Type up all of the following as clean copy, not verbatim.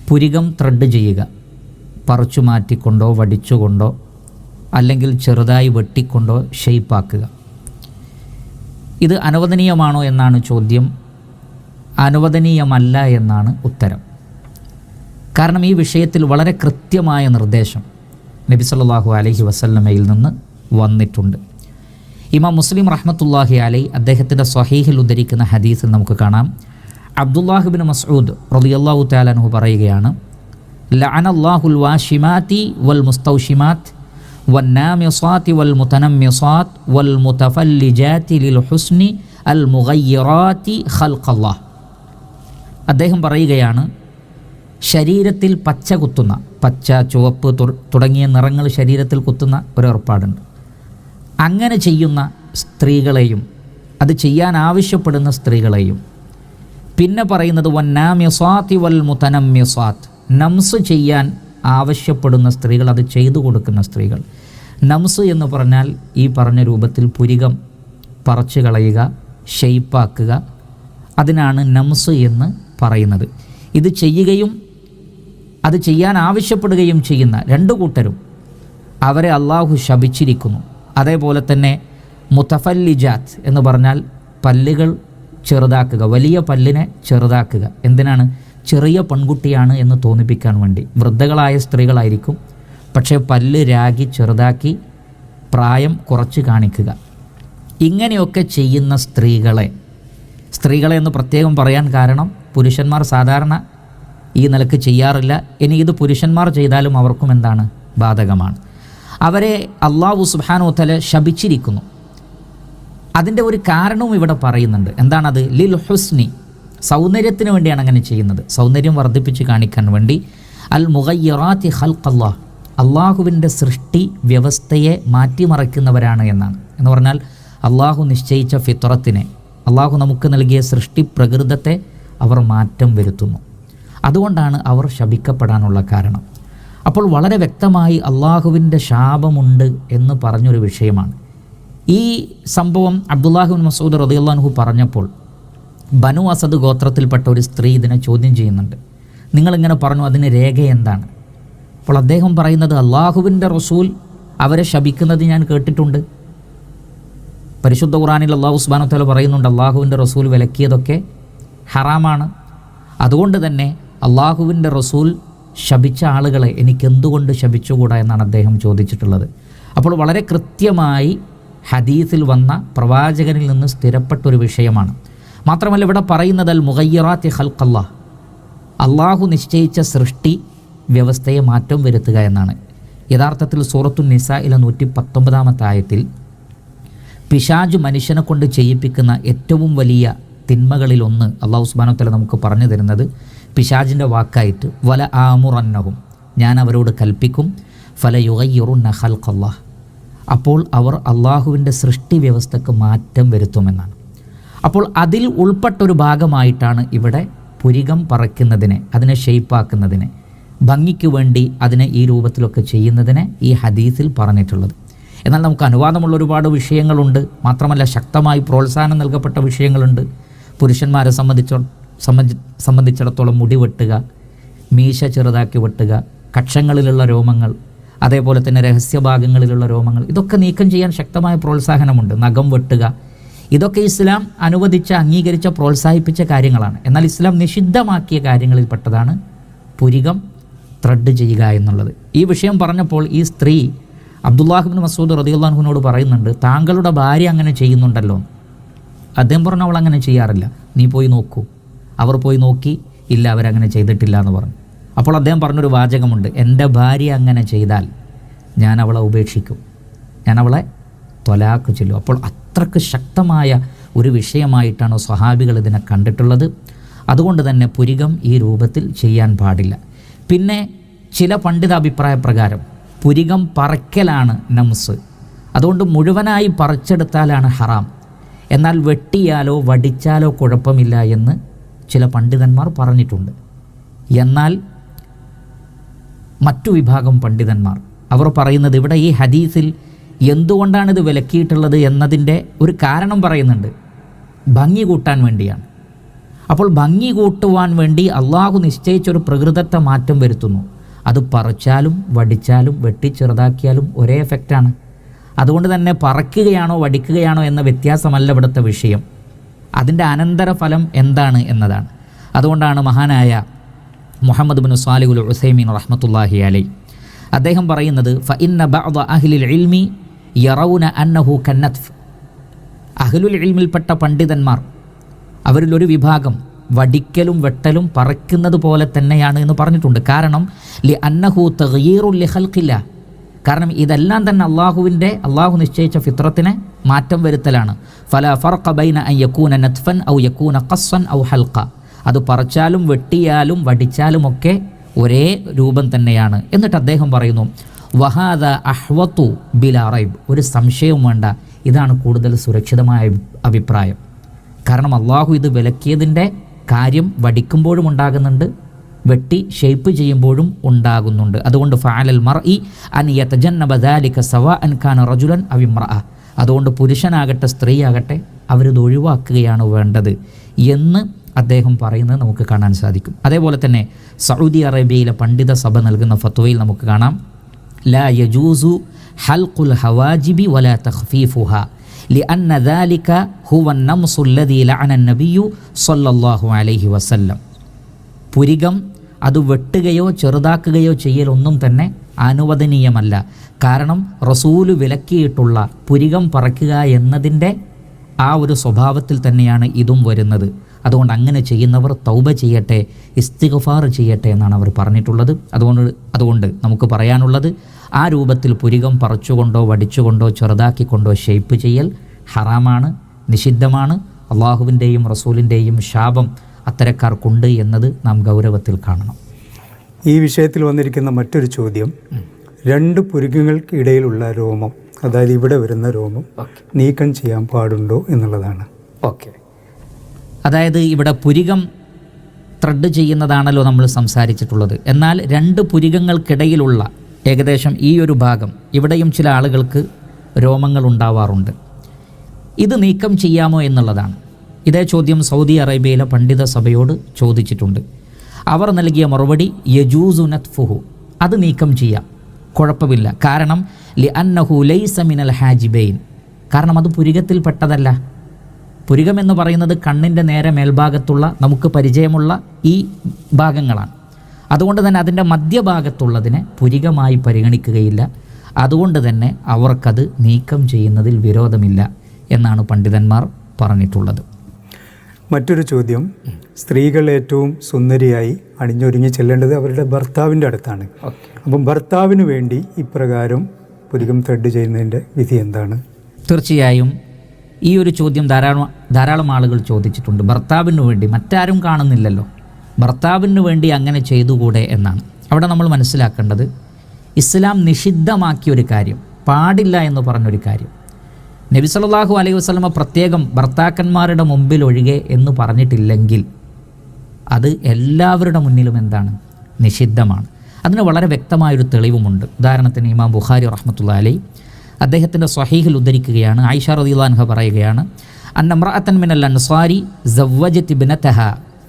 പുരികം thread ചെയ്യുക, പറിച്ചു മാറ്റിക്കൊണ്ടോ വടിച്ചുകൊണ്ടോ അല്ലെങ്കിൽ ചെറുതായി വെട്ടിക്കൊണ്ടോ ഷെയ്പ്പാക്കുക. ഇത് അനുവദനീയമാണോ എന്നാണ് ചോദ്യം. അനുവദനീയമല്ല എന്നാണ് ഉത്തരം. കാരണം ഈ വിഷയത്തിൽ വളരെ കൃത്യമായ നിർദ്ദേശം നബി സല്ലല്ലാഹു അലൈഹി വസല്ലമയിൽ നിന്ന് വന്നിട്ടുണ്ട്. ഇമാം മുസ്ലിം റഹ്മത്തുള്ളാഹി അലൈഹി അദ്ദേഹത്തിൻ്റെ സ്വഹീഹിൽ ഉദ്ധരിക്കുന്ന ഹദീസിൽ നമുക്ക് കാണാം, അബ്ദുല്ലാഹ് ഇബ്നു മസ്ഊദ് റളിയല്ലാഹു തആല അൻഹു പറയുകയാണ്, ലഅനല്ലാഹുൽ വാശിമാതി വൽ മുസ്തൗശിമാത് വന്നാമിസാതി വൽ മുതനമ്മിസാത് വൽ മുതഫല്ലിജാതി ലിൽ ഹുസ്നി അൽ മുഗയ്യിറാതി ഖൽഖല്ലാഹ്. അദ്ദേഹം പറയുകയാണ്, ശരീരത്തിൽ പച്ച കുത്തുന്ന, പച്ച, ചുവപ്പ് തുടങ്ങിയ നിറങ്ങൾ ശരീരത്തിൽ കുത്തുന്ന ഒരു ഏർപ്പാടുണ്ട്. അങ്ങനെ ചെയ്യുന്ന സ്ത്രീകളെയും അത് ചെയ്യാൻ ആവശ്യപ്പെടുന്ന സ്ത്രീകളെയും, പിന്നെ പറയുന്നത് വന്നാമിസാതി വൽ മുതനമ്മിസാത്, നംസ് ചെയ്യാൻ ആവശ്യപ്പെടുന്ന സ്ത്രീകൾ, അത് ചെയ്തു കൊടുക്കുന്ന സ്ത്രീകൾ. നംസ് എന്ന് പറഞ്ഞാൽ ഈ പറഞ്ഞ രൂപത്തിൽ പുരികം പറിച്ചു കളയുക, ഷെയ്പ്പാക്കുക, അതിനാണ് നംസ് എന്ന് പറയുന്നത്. ഇത് ചെയ്യുകയും അത് ചെയ്യാൻ ആവശ്യപ്പെടുകയും ചെയ്യുന്ന രണ്ടു കൂട്ടരും അവരെ അള്ളാഹു ശപിച്ചിരിക്കുന്നു. അതേപോലെ തന്നെ മുതഫല്ലിജാത്ത് എന്ന് പറഞ്ഞാൽ പല്ലുകൾ ചെറുതാക്കുക, വലിയ പല്ലിനെ ചെറുതാക്കുക. എന്തിനാണ്? ചെറിയ പെൺകുട്ടിയാണ് എന്ന് തോന്നിപ്പിക്കാൻ വേണ്ടി. വൃദ്ധകളായ സ്ത്രീകളായിരിക്കും, പക്ഷേ പല്ല് രാഗി ചെറുതാക്കി പ്രായം കുറച്ച് കാണിക്കുക. ഇങ്ങനെയൊക്കെ ചെയ്യുന്ന സ്ത്രീകളെ എന്ന് പ്രത്യേകം പറയാൻ കാരണം, പുരുഷന്മാർ സാധാരണ ഈ നിലക്ക് ചെയ്യാറില്ല. ഇനി ഇത് പുരുഷന്മാർ ചെയ്താലും അവർക്കും എന്താണ്? ബാധകമാണ്. അവരെ അല്ലാഹു സുബ്ഹാനഹു വ തആല ശപിച്ചിരിക്കുന്നു. അതിൻ്റെ ഒരു കാരണവും ഇവിടെ പറയുന്നുണ്ട്. എന്താണത്? ലിൽ ഹുസ്നി, സൗന്ദര്യത്തിന് വേണ്ടിയാണ് അങ്ങനെ ചെയ്യുന്നത്, സൗന്ദര്യം വർദ്ധിപ്പിച്ച് കാണിക്കാൻ വേണ്ടി. അൽ മുഗയ്യിറാതി ഖൽഖല്ലാഹ്, അള്ളാഹുവിൻ്റെ സൃഷ്ടി വ്യവസ്ഥയെ മാറ്റിമറിക്കുന്നവരാണ് എന്നാണ്. എന്ന് പറഞ്ഞാൽ അള്ളാഹു നിശ്ചയിച്ച ഫിത്രത്തിനെ, അള്ളാഹു നമുക്ക് നൽകിയ സൃഷ്ടി പ്രകൃതത്തെ അവർ മാറ്റം വരുത്തുന്നു. അതുകൊണ്ടാണ് അവർ ശപിക്കപ്പെടാനുള്ള കാരണം. അപ്പോൾ വളരെ വ്യക്തമായി അള്ളാഹുവിൻ്റെ ശാപമുണ്ട് എന്ന് പറഞ്ഞൊരു വിഷയമാണ്. ഈ സംഭവം അബ്ദുല്ലാഹ് ഇബ്നു മസ്ഊദ് റളിയല്ലാഹു അൻഹു പറഞ്ഞപ്പോൾ ബനു അസദ് ഗോത്രത്തിൽപ്പെട്ട ഒരു സ്ത്രീ ഇതിനെ ചോദ്യം ചെയ്യുന്നുണ്ട്. നിങ്ങളിങ്ങനെ പറഞ്ഞു, അതിന് രേഖ എന്താണ്? അപ്പോൾ അദ്ദേഹം പറയുന്നത്, അള്ളാഹുവിൻ്റെ റസൂൽ അവരെ ശപിക്കുന്നത് ഞാൻ കേട്ടിട്ടുണ്ട്. പരിശുദ്ധ ഖുർആനിൽ അല്ലാഹു സുബ്ഹാനഹു വ തആല പറയുന്നുണ്ട്, അള്ളാഹുവിൻ്റെ റസൂൽ വിലക്കിയതൊക്കെ ഹറാമാണ്. അതുകൊണ്ട് തന്നെ അള്ളാഹുവിൻ്റെ റസൂൽ ശപിച്ച ആളുകളെ എനിക്കെന്തുകൊണ്ട് ശപിച്ചുകൂടാ എന്നാണ് അദ്ദേഹം ചോദിച്ചിട്ടുള്ളത്. അപ്പോൾ വളരെ കൃത്യമായി ഹദീസിൽ വന്ന പ്രവാചകനിൽ നിന്ന് സ്ഥിരപ്പെട്ടൊരു വിഷയമാണ്. മാത്രമല്ല ഇവിടെ പറയുന്നത് അൽ മുഗയ്യിറാത്തി ഖൽഖല്ലാഹ്, അള്ളാഹു നിശ്ചയിച്ച സൃഷ്ടി വ്യവസ്ഥയെ മാറ്റം വരുത്തുക എന്നാണ്. യഥാർത്ഥത്തിൽ സൂറത്തുൻ നിസായിലെ 119 ആയത്തിൽ പിശാച് മനുഷ്യനെ കൊണ്ട് ചെയ്യിപ്പിക്കുന്ന ഏറ്റവും വലിയ തിന്മകളിലൊന്ന് അള്ളാഹു സുബ്ഹാനഹു വ തആല നമുക്ക് പറഞ്ഞു തരുന്നത് പിശാചിൻ്റെ വാക്കായിട്ട് വല ആമുറന്നഹും, ഞാൻ അവരോട് കൽപ്പിക്കും, ഫല യുഗയ്യിറുന്ന ഖൽഖല്ലാഹ്, അപ്പോൾ അവർ അള്ളാഹുവിൻ്റെ സൃഷ്ടി വ്യവസ്ഥക്ക് മാറ്റം വരുത്തുമെന്നാണ്. അപ്പോൾ അതിൽ ഉൾപ്പെട്ടൊരു ഭാഗമായിട്ടാണ് ഇവിടെ പുരികം പറിക്കുന്നതിനെ, അതിനെ ഷെയ്പ്പാക്കുന്നതിനെ, ഭംഗിക്ക് വേണ്ടി അതിനെ ഈ രൂപത്തിലൊക്കെ ചെയ്യുന്നതിനെ ഈ ഹദീസിൽ പറഞ്ഞിട്ടുള്ളത്. എന്നാൽ നമുക്ക് അനുവാദമുള്ള ഒരുപാട് വിഷയങ്ങളുണ്ട്. മാത്രമല്ല ശക്തമായി പ്രോത്സാഹനം നൽകപ്പെട്ട വിഷയങ്ങളുണ്ട്. പുരുഷന്മാരെ സംബന്ധിച്ചിടത്തോളം മുടി വെട്ടുക, മീശ ചെറുതാക്കി വെട്ടുക, കക്ഷങ്ങളിലുള്ള രോമങ്ങൾ, അതേപോലെ തന്നെ രഹസ്യഭാഗങ്ങളിലുള്ള രോമങ്ങൾ, ഇതൊക്കെ നീക്കം ചെയ്യാൻ ശക്തമായ പ്രോത്സാഹനമുണ്ട്. നഖം വെട്ടുക, ഇതൊക്കെ ഇസ്ലാം അനുവദിച്ച, അംഗീകരിച്ച, പ്രോത്സാഹിപ്പിച്ച കാര്യങ്ങളാണ്. എന്നാൽ ഇസ്ലാം നിഷിദ്ധമാക്കിയ കാര്യങ്ങളിൽപ്പെട്ടതാണ് പുരികം ത്രെഡ് ചെയ്യുക എന്നുള്ളത്. ഈ വിഷയം പറഞ്ഞപ്പോൾ ഈ സ്ത്രീ അബ്ദുല്ലാഹ് ഇബ്നു മസ്ഊദ് റളിയല്ലാഹു അൻഹുവിനോട് പറയുന്നുണ്ട്, താങ്കളുടെ ഭാര്യ അങ്ങനെ ചെയ്യുന്നുണ്ടല്ലോ. അദ്ദേഹം പറഞ്ഞു, അവൾ അങ്ങനെ ചെയ്യാറില്ല, നീ പോയി നോക്കൂ. അവർ പോയി നോക്കി, ഇല്ല, അവരങ്ങനെ ചെയ്തിട്ടില്ല എന്ന് പറഞ്ഞു. അപ്പോൾ അദ്ദേഹം പറഞ്ഞൊരു വാചകമുണ്ട്, എൻ്റെ ഭാര്യ അങ്ങനെ ചെയ്താൽ ഞാൻ അവളെ ഉപേക്ഷിക്കും, ഞാൻ അവളെ ത്വലാഖ് ചൊല്ലും. അപ്പോൾ അത്രക്ക് ശക്തമായ ഒരു വിഷയമായിട്ടാണ് സ്വഹാബികൾ ഇതിനെ കണ്ടിട്ടുള്ളത്. അതുകൊണ്ട് തന്നെ പുരികം ഈ രൂപത്തിൽ ചെയ്യാൻ പാടില്ല. പിന്നെ ചില പണ്ഡിത അഭിപ്രായ പ്രകാരം പുരികം പറിക്കലാണ് നംസ്, അതുകൊണ്ട് മുഴുവനായി പറിച്ചെടുത്താലാണ് ഹറാം. എന്നാൽ വെട്ടിയാലോ വടിച്ചാലോ കുഴപ്പമില്ല എന്ന് ചില പണ്ഡിതന്മാർ പറഞ്ഞിട്ടുണ്ട്. എന്നാൽ മറ്റു വിഭാഗം പണ്ഡിതന്മാർ അവർ പറയുന്നത്, ഇവിടെ ഈ ഹദീസിൽ എന്തുകൊണ്ടാണിത് വിലക്കിയിട്ടുള്ളത് എന്നതിൻ്റെ ഒരു കാരണം പറയുന്നുണ്ട്. ഭംഗി കൂട്ടാൻ വേണ്ടിയാണ്. അപ്പോൾ ഭംഗി കൂട്ടുവാൻ വേണ്ടി അള്ളാഹു നിശ്ചയിച്ചൊരു പ്രകൃതത്തെ മാറ്റം വരുത്തുന്നു. അത് പറിച്ചാലും വടിച്ചാലും വെട്ടി ചെറുതാക്കിയാലും ഒരേ എഫക്റ്റാണ്. അതുകൊണ്ട് തന്നെ പറക്കുകയാണോ വടിക്കുകയാണോ എന്ന വ്യത്യാസമല്ല ഇവിടുത്തെ വിഷയം, അതിൻ്റെ അനന്തരഫലം എന്താണ് എന്നതാണ്. അതുകൊണ്ടാണ് മഹാനായ മുഹമ്മദ് ബിൻ സ്വാലിഹുൽ ഉസൈമീൻ റഹ്മത്തുള്ളാഹി അലൈഹി അദ്ദേഹം പറയുന്നത്, ഫഇന്ന ബഅദ അഹ്ലിൽ ഇൽമി യറൗന അന്നഹു കന്നത്ഫ്. അഹ്ലുൽ ഇൽമിൽപ്പെട്ട പണ്ഡിതന്മാർ അവരിലൊരു വിഭാഗം വടിക്കലും വെട്ടലും പറക്കുന്നത് പോലെ തന്നെയാണ് എന്ന് പറഞ്ഞിട്ടുണ്ട്. കാരണം ലി അന്നഹു തഗ്യീറുൻ ലി ഖൽഖില്ലാ, കാരണം ഇതെല്ലാം തന്നെ അള്ളാഹു നിശ്ചയിച്ച ഫിത്രത്തിനെ മാറ്റം വരുത്തലാണ്. ഫലാ ഫർഖ ബൈന അൻ യകൂന നത്ഫൻ ഔ യകൂന ഖസ്സൻ ഔ ഹൽഖ, അത് പറിച്ചാലും വെട്ടിയാലും വടിച്ചാലുമൊക്കെ ഒരേ രൂപം തന്നെയാണ്. എന്നിട്ട് അദ്ദേഹം പറയുന്നു, വഹാദ അഹ്വതു ബിലാ റൈബ്, ഒരു സംശയവും വേണ്ട, ഇതാണ് കൂടുതൽ സുരക്ഷിതമായ അഭിപ്രായം. കാരണം അള്ളാഹു ഇത് വിലക്കിയതിൻ്റെ കാര്യം വടിക്കുമ്പോഴും ഉണ്ടാകുന്നുണ്ട്, വെട്ടി ഷേപ്പ് ചെയ്യുമ്പോഴും ഉണ്ടാകുന്നുണ്ട്. അതുകൊണ്ട് ഫഅലൽ മർഇ അൻ യതജന്നബ ദാലിക സവാഅൻ കാന റജുലൻ അവ ഇംറഅ, അതുകൊണ്ട് പുരുഷനാകട്ടെ സ്ത്രീയാകട്ടെ അവരിത് ഒഴിവാക്കുകയാണ് വേണ്ടത് എന്ന് അദ്ദേഹം പറയുന്നത് നമുക്ക് കാണാൻ സാധിക്കും. അതേപോലെ തന്നെ സൗദി അറേബ്യയിലെ പണ്ഡിത സഭ നൽകുന്ന ഫത്വയിൽ നമുക്ക് കാണാം, ലാ യജൂസു ഹൽഖുൽ ഹവാജിബി വലാ തഖ്ഫീഫുഹാ ലിഅന്ന ദാലിക ഹുവ അൻ-നംസു അല്ലദീ ലഅന അൻ-നബിയ്യു സ്വല്ലല്ലാഹു അലൈഹി വസല്ലം. പുരികം അത് വെട്ടുകയോ ചെറുതാക്കുകയോ ചെയ്യലൊന്നും തന്നെ അനുവദനീയമല്ല. കാരണം റസൂല് വിലക്കിയിട്ടുള്ള പുരികം പറക്കുക എന്നതിൻ്റെ ആ ഒരു സ്വഭാവത്തിൽ തന്നെയാണ് ഇതും വരുന്നത്. അതുകൊണ്ട് അങ്ങനെ ചെയ്യുന്നവർ തൗബ ചെയ്യട്ടെ, ഇസ്തിഗ്ഫാർ ചെയ്യട്ടെ എന്നാണ് അവർ പറഞ്ഞിട്ടുള്ളത്. അതുകൊണ്ട് നമുക്ക് പറയാനുള്ളത്, ആ രൂപത്തിൽ പുരികം പറിച്ചുകൊണ്ടോ വടിച്ചുകൊണ്ടോ ചെറുതാക്കിക്കൊണ്ടോ ഷേപ്പ് ചെയ്യൽ ഹറാമാണ്, നിഷിദ്ധമാണ്. അള്ളാഹുവിൻ്റെയും റസൂലിൻ്റെയും ശാപം അത്തരക്കാർക്കുണ്ട് എന്നത് നാം ഗൗരവത്തിൽ കാണണം. ഈ വിഷയത്തിൽ വന്നിരിക്കുന്ന മറ്റൊരു ചോദ്യം, രണ്ട് പുരികങ്ങൾക്ക് ഇടയിലുള്ള രോമം, അതായത് ഇവിടെ വരുന്ന രോമം നീക്കം ചെയ്യാൻ പാടുണ്ടോ എന്നുള്ളതാണ്. ഓക്കെ, അതായത് ഇവിടെ പുരികം ത്രെഡ് ചെയ്യുന്നതാണല്ലോ നമ്മൾ സംസാരിച്ചിട്ടുള്ളത്. എന്നാൽ രണ്ട് പുരികങ്ങൾക്കിടയിലുള്ള ഏകദേശം ഈ ഒരു ഭാഗം, ഇവിടെയും ചില ആളുകൾക്ക് രോമങ്ങൾ ഉണ്ടാവാറുണ്ട്. ഇത് നീക്കം ചെയ്യാമോ എന്നുള്ളതാണ്. ഇതേ ചോദ്യം സൗദി അറേബ്യയിലെ പണ്ഡിത സഭയോട് ചോദിച്ചിട്ടുണ്ട്. അവർ നൽകിയ മറുപടി യജൂസു നത്ഫുഹു, അത് നീക്കം ചെയ്യാം, കുഴപ്പമില്ല. കാരണം ലി അന്നഹു ലൈസ മിനൽ ഹാജിബൈൻ, കാരണം അത് പുരികത്തിൽ പെട്ടതല്ല. പുരികം എന്ന് പറയുന്നത് കണ്ണിൻ്റെ നേരെ മേൽഭാഗത്തുള്ള നമുക്ക് പരിചയമുള്ള ഈ ഭാഗങ്ങളാണ്. അതുകൊണ്ട് തന്നെ അതിൻ്റെ മധ്യഭാഗത്തുള്ളതിനെ പുരികമായി പരിഗണിക്കുകയില്ല. അതുകൊണ്ട് തന്നെ അവർക്കത് നീക്കം ചെയ്യുന്നതിൽ വിരോധമില്ല എന്നാണ് പണ്ഡിതന്മാർ പറഞ്ഞിട്ടുള്ളത്. മറ്റൊരു ചോദ്യം, സ്ത്രീകൾ ഏറ്റവും സുന്ദരിയായി അണിഞ്ഞൊരുങ്ങി ചെല്ലേണ്ടത് അവരുടെ ഭർത്താവിൻ്റെ അടുത്താണ്. അപ്പം ഭർത്താവിന് വേണ്ടി ഇപ്രകാരം പുരികം ത്രെഡ് ചെയ്യുന്നതിൻ്റെ വിധി എന്താണ്? തീർച്ചയായും ഈ ഒരു ചോദ്യം ധാരാളം ആളുകൾ ചോദിച്ചിട്ടുണ്ട്. ഭർത്താവിന് വേണ്ടി, മറ്റാരും കാണുന്നില്ലല്ലോ, ഭർത്താവിന് വേണ്ടി അങ്ങനെ ചെയ്തുകൂടെ എന്നാണ്. അവിടെ നമ്മൾ മനസ്സിലാക്കേണ്ടത്, ഇസ്ലാം നിഷിദ്ധമാക്കിയൊരു കാര്യം, പാടില്ല എന്ന് പറഞ്ഞൊരു കാര്യം നബി സല്ലല്ലാഹു അലൈഹി വസല്ലമ പ്രത്യേകം ഭർത്താക്കന്മാരുടെ മുമ്പിൽ ഒഴികെ എന്ന് പറഞ്ഞിട്ടില്ലെങ്കിൽ അത് എല്ലാവരുടെ മുന്നിലും എന്താണ്? നിഷിദ്ധമാണ്. അതിന് വളരെ വ്യക്തമായൊരു തെളിവുമുണ്ട്. ഉദാഹരണത്തിന് ഇമാം ബുഖാരി റഹ്മത്തുള്ളാഹി അലൈഹി അദ്ദേഹത്തിൻ്റെ സ്വഹീഹിൽ ഉദ്ധരിക്കുകയാണ്, ആയിഷ റളിയല്ലാഹു അൻഹ പറയുകയാണ്, അന്ന ഇംറഅതൻ മിനൽ അൻസാരി സവ്വജത് ഇബ്നതഹ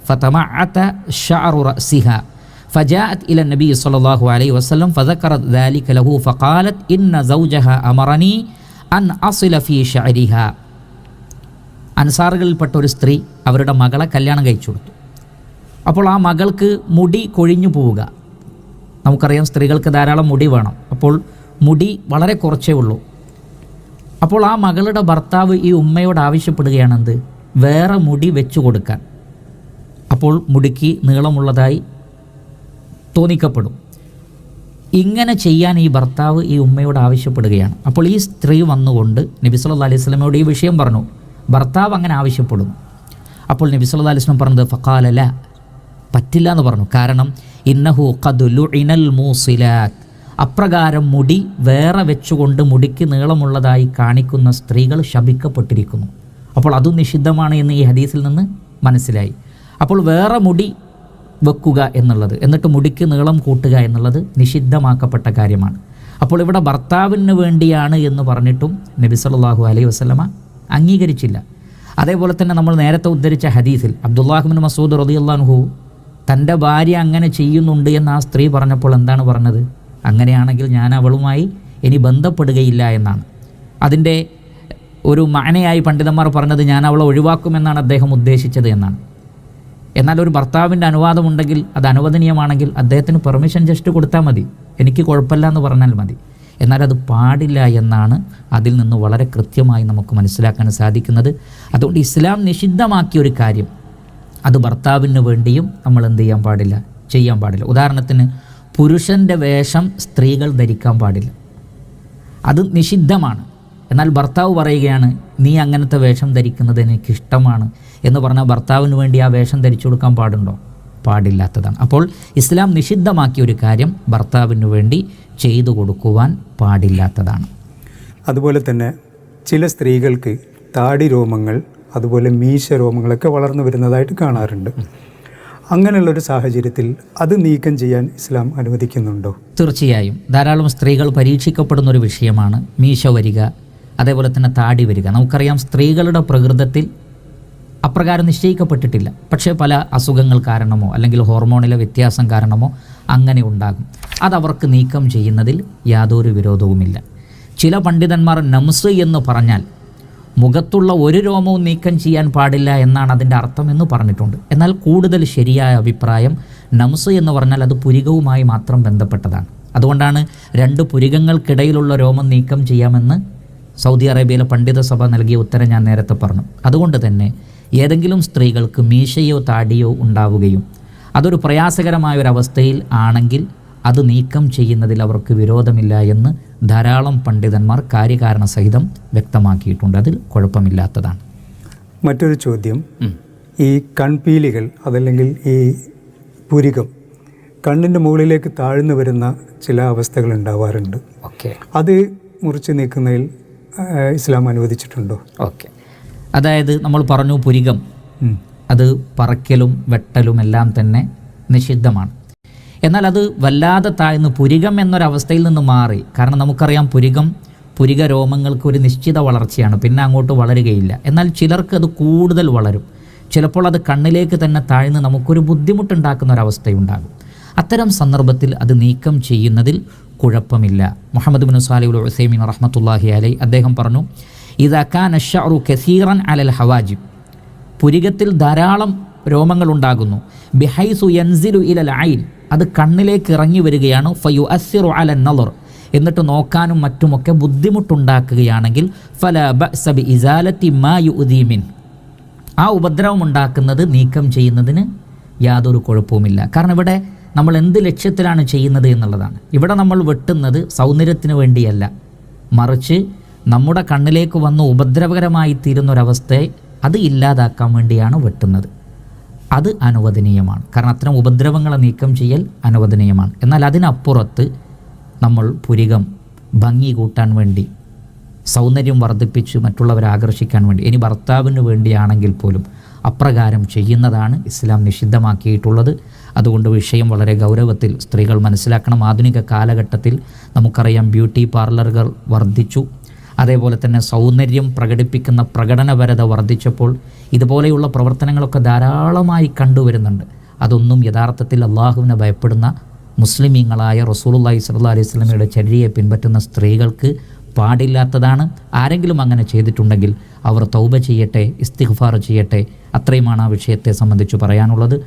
ഫതമഅത ശഅറു റഅസിഹ فجاءت إلى النبي صلى الله عليه وسلم فذكرت ذلك له فقالت إن زوجها أمرني أن أصل في شعرها. അൻസാറുകളിൽപ്പെട്ട ഒരു സ്ത്രീ അവരുടെ മകളെ കല്യാണം കഴിച്ചു കൊടുത്തു. അപ്പോൾ ആ മകൾക്ക് മുടി കൊഴിഞ്ഞു പോവുക. നമുക്കറിയാം സ്ത്രീകൾക്ക് ധാരാളം മുടി വേണം, അപ്പോൾ മുടി വളരെ കുറച്ചേ ഉള്ളൂ. അപ്പോൾ ആ മകളുടെ ഭർത്താവ് ഈ ഉമ്മയോട് ആവശ്യപ്പെടുകയാണെന്ത്? വേറെ മുടി വെച്ചു കൊടുക്കാൻ. അപ്പോൾ മുടിക്ക് നീളമുള്ളതായി തോന്നിക്കപ്പെടും. ഇങ്ങനെ ചെയ്യാൻ ഈ ഭർത്താവ് ഈ ഉമ്മയോട് ആവശ്യപ്പെടുകയാണ്. അപ്പോൾ ഈ സ്ത്രീ വന്നുകൊണ്ട് നബി സല്ലല്ലാഹു അലൈഹി വസല്ലമയോട് ഈ വിഷയം പറഞ്ഞു. ഭർത്താവ് അങ്ങനെ ആവശ്യപ്പെടുന്നു. അപ്പോൾ നബി സല്ലല്ലാഹു അലൈഹി വസല്ലം പറഞ്ഞത് ഫഖാല ല, പറ്റില്ല എന്ന് പറഞ്ഞു. കാരണം ഇന്നഹു ഖദ് ലുഇനൽ മൂസിലാത്ത്, അപ്രകാരം മുടി വേറെ വെച്ചുകൊണ്ട് മുടിക്ക് നീളമുള്ളതായി കാണിക്കുന്ന സ്ത്രീകൾ ശപിക്കപ്പെട്ടിരിക്കുന്നു. അപ്പോൾ അതും നിഷിദ്ധമാണ് എന്ന് ഈ ഹദീസിൽ നിന്ന് മനസ്സിലായി. അപ്പോൾ വേറെ മുടി വെക്കുക എന്നുള്ളത്, എന്നിട്ട് മുടിക്ക് നീളം കൂട്ടുക എന്നുള്ളത് നിഷിദ്ധമാക്കപ്പെട്ട കാര്യമാണ്. അപ്പോൾ ഇവിടെ ഭർത്താവിന് വേണ്ടിയാണ് എന്ന് പറഞ്ഞിട്ടും നബി സല്ലല്ലാഹു അലൈഹി വസല്ലമ അംഗീകരിച്ചില്ല. അതേപോലെ തന്നെ നമ്മൾ നേരത്തെ ഉദ്ധരിച്ച ഹദീസിൽ അബ്ദുല്ലാഹിബ്നു മസ്ഊദ് റളിയല്ലാഹു അൻഹു തൻ്റെ ഭാര്യ അങ്ങനെ ചെയ്യുന്നുണ്ട് എന്ന് ആ സ്ത്രീ പറഞ്ഞപ്പോൾ എന്താണ് പറഞ്ഞത്? അങ്ങനെയാണെങ്കിൽ ഞാൻ അവളുമായി ഇനി ബന്ധപ്പെടുകയില്ല എന്നാണ്. അതിൻ്റെ ഒരു മാനയായി പണ്ഡിതന്മാർ പറഞ്ഞത് ഞാൻ അവളെ ഒഴിവാക്കുമെന്നാണ് അദ്ദേഹം ഉദ്ദേശിച്ചത് എന്നാണ്. എന്നാൽ ഒരു ഭർത്താവിൻ്റെ അനുവാദമുണ്ടെങ്കിൽ, അത് അനുവദനീയമാണെങ്കിൽ അദ്ദേഹത്തിന് പെർമിഷൻ ജസ്റ്റ് കൊടുത്താൽ മതി, എനിക്ക് കുഴപ്പമില്ല എന്ന് പറഞ്ഞാൽ മതി. എന്നാൽ അത് പാടില്ല എന്നാണ് അതിൽ നിന്ന് വളരെ കൃത്യമായി നമുക്ക് മനസ്സിലാക്കാൻ സാധിക്കുന്നത്. അതുകൊണ്ട് ഇസ്ലാം നിഷിദ്ധമാക്കിയ ഒരു കാര്യം അത് ഭർത്താവിന് വേണ്ടിയും നമ്മൾ എന്ത് ചെയ്യാൻ പാടില്ല, ചെയ്യാൻ പാടില്ല. ഉദാഹരണത്തിന് പുരുഷൻ്റെ വേഷം സ്ത്രീകൾ ധരിക്കാൻ പാടില്ല, അത് നിഷിദ്ധമാണ്. എന്നാൽ ഭർത്താവ് പറയുകയാണ് നീ അങ്ങനത്തെ വേഷം ധരിക്കുന്നത് എനിക്കിഷ്ടമാണ് എന്ന് പറഞ്ഞാൽ ഭർത്താവിന് വേണ്ടി ആ വേഷം ധരിച്ചു കൊടുക്കാൻ പാടുണ്ടോ? പാടില്ലാത്തതാണ്. അപ്പോൾ ഇസ്ലാം നിഷിദ്ധമാക്കിയ ഒരു കാര്യം ഭർത്താവിന് വേണ്ടി ചെയ്തു കൊടുക്കുവാൻ പാടില്ലാത്തതാണ്. അതുപോലെ തന്നെ ചില സ്ത്രീകൾക്ക് താടി രോമങ്ങൾ, അതുപോലെ മീശ രോമങ്ങളൊക്കെ വളർന്നു വരുന്നതായിട്ട് കാണാറുണ്ട്. അങ്ങനെയുള്ളൊരു സാഹചര്യത്തിൽ അത് നീക്കം ചെയ്യാൻ ഇസ്ലാം അനുവദിക്കുന്നുണ്ടോ? തീർച്ചയായും ധാരാളം സ്ത്രീകൾ പരീക്ഷിക്കപ്പെടുന്ന ഒരു വിഷയമാണ് മീശ വരിക, അതേപോലെ തന്നെ താടി വരിക. നമുക്കറിയാം സ്ത്രീകളുടെ പ്രകൃതത്തിൽ അപ്രകാരം നിശ്ചയിക്കപ്പെട്ടിട്ടില്ല, പക്ഷേ പല അസുഖങ്ങൾ കാരണമോ അല്ലെങ്കിൽ ഹോർമോണിലെ വ്യത്യാസം കാരണമോ അങ്ങനെ ഉണ്ടാകും. അതവർക്ക് നീക്കം ചെയ്യുന്നതിൽ യാതൊരു വിരോധവുമില്ല. ചില പണ്ഡിതന്മാർ നംസ് എന്ന് പറഞ്ഞാൽ മുഖത്തുള്ള ഒരു രോമവും നീക്കം ചെയ്യാൻ പാടില്ല എന്നാണ് അതിൻ്റെ അർത്ഥം എന്ന് പറഞ്ഞിട്ടുണ്ട്. എന്നാൽ കൂടുതൽ ശരിയായ അഭിപ്രായം നംസ് എന്ന് പറഞ്ഞാൽ അത് പുരികവുമായി മാത്രം ബന്ധപ്പെട്ടതാണ്. അതുകൊണ്ടാണ് 2 പുരികങ്ങൾക്കിടയിലുള്ള രോമം നീക്കം ചെയ്യാമെന്ന് സൗദി അറേബ്യയിലെ പണ്ഡിത സഭ നൽകിയ ഉത്തരം ഞാൻ നേരത്തെ പറഞ്ഞു. അതുകൊണ്ട് തന്നെ ഏതെങ്കിലും സ്ത്രീകൾക്ക് മീശയോ താടിയോ ഉണ്ടാവുകയും അതൊരു പ്രയാസകരമായ ഒരവസ്ഥയിൽ ആണെങ്കിൽ അത് നീക്കം ചെയ്യുന്നതിൽ അവർക്ക് വിരോധമില്ല എന്ന് ധാരാളം പണ്ഡിതന്മാർ കാര്യകാരണ സഹിതം വ്യക്തമാക്കിയിട്ടുണ്ട്. അതിൽ കുഴപ്പമില്ലാത്തതാണ്. മറ്റൊരു ചോദ്യം, ഈ കൺപീലികൾ അതല്ലെങ്കിൽ ഈ പുരികം കണ്ണിൻ്റെ മുകളിലേക്ക് താഴ്ന്നു വരുന്ന ചില അവസ്ഥകൾ ഉണ്ടാവാറുണ്ട്. അത് മുറിച്ച് നീക്കുന്നതിൽ ഇസ്ലാം അനുവദിച്ചിട്ടുണ്ടോ? അതായത് നമ്മൾ പറഞ്ഞു പുരികം അത് പറക്കലും വെട്ടലും എല്ലാം തന്നെ നിഷിദ്ധമാണ്. എന്നാൽ അത് വല്ലാതെ താഴ്ന്ന് പുരികം എന്നൊരവസ്ഥയിൽ നിന്ന് മാറി. കാരണം നമുക്കറിയാം പുരിക രോമങ്ങൾക്ക് ഒരു നിശ്ചിത വളർച്ചയാണ്, പിന്നെ അങ്ങോട്ട് വളരുകയില്ല. എന്നാൽ ചിലർക്ക് അത് കൂടുതൽ വളരും. ചിലപ്പോൾ അത് കണ്ണിലേക്ക് തന്നെ താഴ്ന്ന് നമുക്കൊരു ബുദ്ധിമുട്ടുണ്ടാക്കുന്ന ഒരവസ്ഥയുണ്ടാകും. അത്തരം സന്ദർഭത്തിൽ അത് നീക്കം ചെയ്യുന്നതിൽ കുഴപ്പമില്ല. മുഹമ്മദ് ബിൻ സാലിഹ് അൽ ഉസൈമീൻ റഹ്മത്തുള്ളാഹി അലൈഹി അദ്ദേഹം പറഞ്ഞു, ഇദാ കാന അശ്ശഅറു കസീറൻ അലൽ ഹവാജിബ്, പുരികത്തിൽ ധാരാളം രോമങ്ങൾ ഉണ്ടാകുന്നു, ബിഹൈസു യൻസിലു ഇലൽ ഐൻ, അത് കണ്ണിലേക്ക് ഇറങ്ങി വരികയാണ്, ഫയുഅസ്സിറു അലൻ നളർ, എന്നിട്ട് നോക്കാനും മറ്റുമൊക്കെ ബുദ്ധിമുട്ടുണ്ടാക്കുകയാണെങ്കിൽ ഫലാ ബഅസ ബിഇസാലത്തി മാ യുഅദി മിൻ, ആ ഉപദ്രവം ഉണ്ടാക്കുന്നത് നീക്കം ചെയ്യുന്നതിന് യാതൊരു കുഴപ്പവുമില്ല. കാരണം ഇവിടെ നമ്മൾ എന്ത് ലക്ഷ്യത്തിലാണ് ചെയ്യുന്നത് എന്നുള്ളതാണ്. ഇവിടെ നമ്മൾ വെട്ടുന്നത് സൗന്ദര്യത്തിന് വേണ്ടിയല്ല, മറിച്ച് നമ്മുടെ കണ്ണിലേക്ക് വന്ന് ഉപദ്രവകരമായി തീരുന്നൊരവസ്ഥയെ അത് ഇല്ലാതാക്കാൻ വേണ്ടിയാണ് വെട്ടുന്നത്. അത് അനുവദനീയമാണ്. കാരണം അത്തരം ഉപദ്രവങ്ങളെ നീക്കം ചെയ്യൽ അനുവദനീയമാണ്. എന്നാൽ അതിനപ്പുറത്ത് നമ്മൾ പുരികം ഭംഗി കൂട്ടാൻ വേണ്ടി, സൗന്ദര്യം വർദ്ധിപ്പിച്ച് മറ്റുള്ളവരെ ആകർഷിക്കാൻ വേണ്ടി, ഇനി ഭർത്താവിന് വേണ്ടിയാണെങ്കിൽ പോലും അപ്രകാരം ചെയ്യുന്നതാണ് ഇസ്ലാം നിഷിദ്ധമാക്കിയിട്ടുള്ളത്. അതുകൊണ്ട് വിഷയം വളരെ ഗൗരവത്തിൽ സ്ത്രീകൾ മനസ്സിലാക്കണം. ആധുനിക കാലഘട്ടത്തിൽ നമുക്കറിയാം ബ്യൂട്ടി പാർലറുകൾ വർദ്ധിച്ചു. അതേപോലെ തന്നെ സൗന്ദര്യം പ്രകടിപ്പിക്കുന്ന പ്രകടനപരത വർദ്ധിച്ചപ്പോൾ ഇതുപോലെയുള്ള പ്രവർത്തനങ്ങളൊക്കെ ധാരാളമായി കണ്ടുവരുന്നുണ്ട്. അതൊന്നും യഥാർത്ഥത്തിൽ അള്ളാഹുവിനെ ഭയപ്പെടുന്ന മുസ്ലിമീങ്ങളായ റസൂലുള്ളാഹി സ്വല്ലല്ലാഹു അലൈഹി വസല്ലമയുടെ ചര്യയെ പിൻപറ്റുന്ന സ്ത്രീകൾക്ക് പാടില്ലാത്തതാണ്. ആരെങ്കിലും അങ്ങനെ ചെയ്തിട്ടുണ്ടെങ്കിൽ അവർ തൗബ ചെയ്യട്ടെ, ഇസ്തിഗ്ഫാർ ചെയ്യട്ടെ. അത്രയുമാണ് ആ വിഷയത്തെ സംബന്ധിച്ച് പറയാനുള്ളത്.